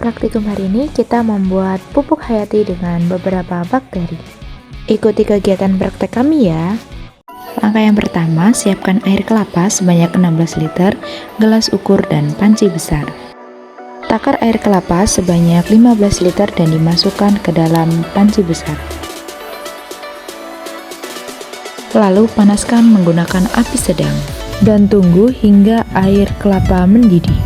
praktikum hari ini kita membuat pupuk hayati dengan beberapa bakteri. Ikuti kegiatan praktek kami ya. Langkah yang pertama, siapkan air kelapa sebanyak 16 liter, gelas ukur dan panci besar. Takar air kelapa sebanyak 15 liter dan dimasukkan ke dalam panci besar. Lalu panaskan menggunakan api sedang dan tunggu hingga air kelapa mendidih.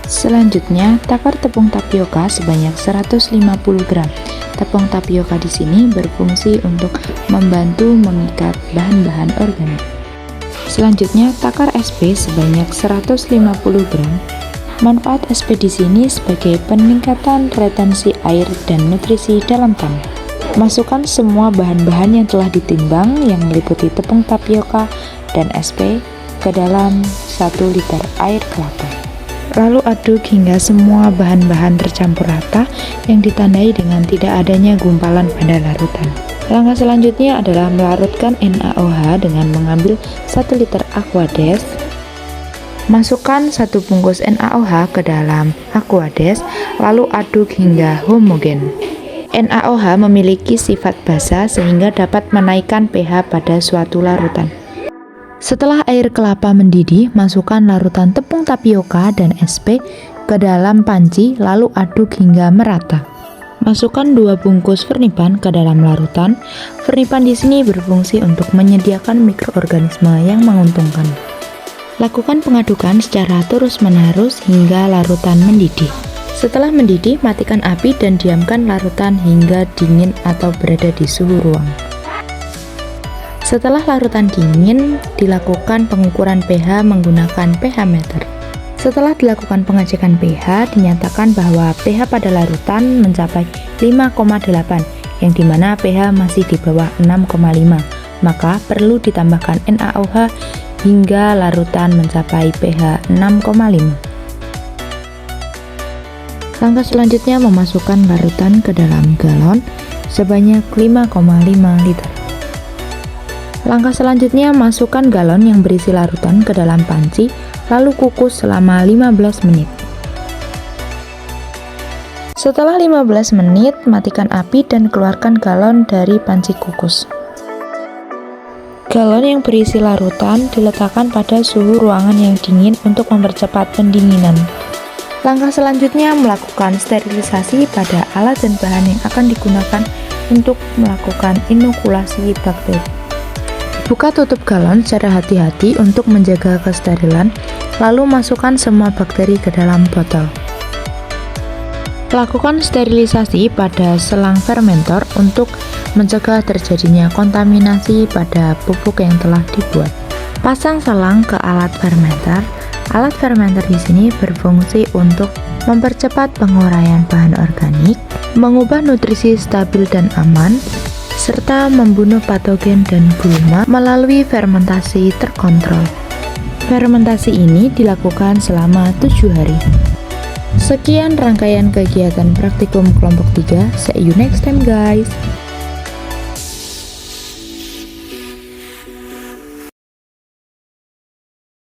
Selanjutnya, takar tepung tapioka sebanyak 150 gram. Tepung tapioka di sini berfungsi untuk membantu mengikat bahan-bahan organik. Selanjutnya, takar SP sebanyak 150 gram. Manfaat SP di sini sebagai peningkatan retensi air dan nutrisi dalam tanah. Masukkan semua bahan-bahan yang telah ditimbang yang meliputi tepung tapioka dan SP ke dalam 1 liter air kelapa. Lalu aduk hingga semua bahan-bahan tercampur rata yang ditandai dengan tidak adanya gumpalan pada larutan. Langkah selanjutnya adalah melarutkan NaOH dengan mengambil 1 liter Aquades. Masukkan 1 bungkus NaOH ke dalam Aquades, lalu aduk hingga homogen. NaOH memiliki sifat basa sehingga dapat menaikkan pH pada suatu larutan. Setelah air kelapa mendidih, masukkan larutan tepung tapioka dan SP ke dalam panci, lalu aduk hingga merata. Masukkan 2 bungkus Fernipan ke dalam larutan. Fernipan di sini berfungsi untuk menyediakan mikroorganisme yang menguntungkan. Lakukan pengadukan secara terus-menerus hingga larutan mendidih. Setelah mendidih, matikan api dan diamkan larutan hingga dingin atau berada di suhu ruang. Setelah larutan dingin, dilakukan pengukuran pH menggunakan pH meter. Setelah dilakukan pengecekan pH, dinyatakan bahwa pH pada larutan mencapai 5,8, yang dimana pH masih di bawah 6,5, maka perlu ditambahkan NaOH hingga larutan mencapai pH 6,5. Langkah selanjutnya memasukkan larutan ke dalam galon sebanyak 5,5 liter. Langkah selanjutnya, masukkan galon yang berisi larutan ke dalam panci, lalu kukus selama 15 menit. Setelah 15 menit, matikan api dan keluarkan galon dari panci kukus. Galon yang berisi larutan diletakkan pada suhu ruangan yang dingin untuk mempercepat pendinginan. Langkah selanjutnya, melakukan sterilisasi pada alat dan bahan yang akan digunakan untuk melakukan inokulasi bakteri. Buka tutup galon secara hati-hati untuk menjaga kesterilan, lalu masukkan semua bakteri ke dalam botol. Lakukan sterilisasi pada selang fermentor untuk mencegah terjadinya kontaminasi pada pupuk yang telah dibuat. Pasang selang ke alat fermenter. Alat fermenter di sini berfungsi untuk mempercepat penguraian bahan organik, mengubah nutrisi stabil dan aman, serta membunuh patogen dan gulma melalui fermentasi terkontrol. Fermentasi ini dilakukan selama 7 hari. Sekian rangkaian kegiatan praktikum kelompok 3. See you next time guys.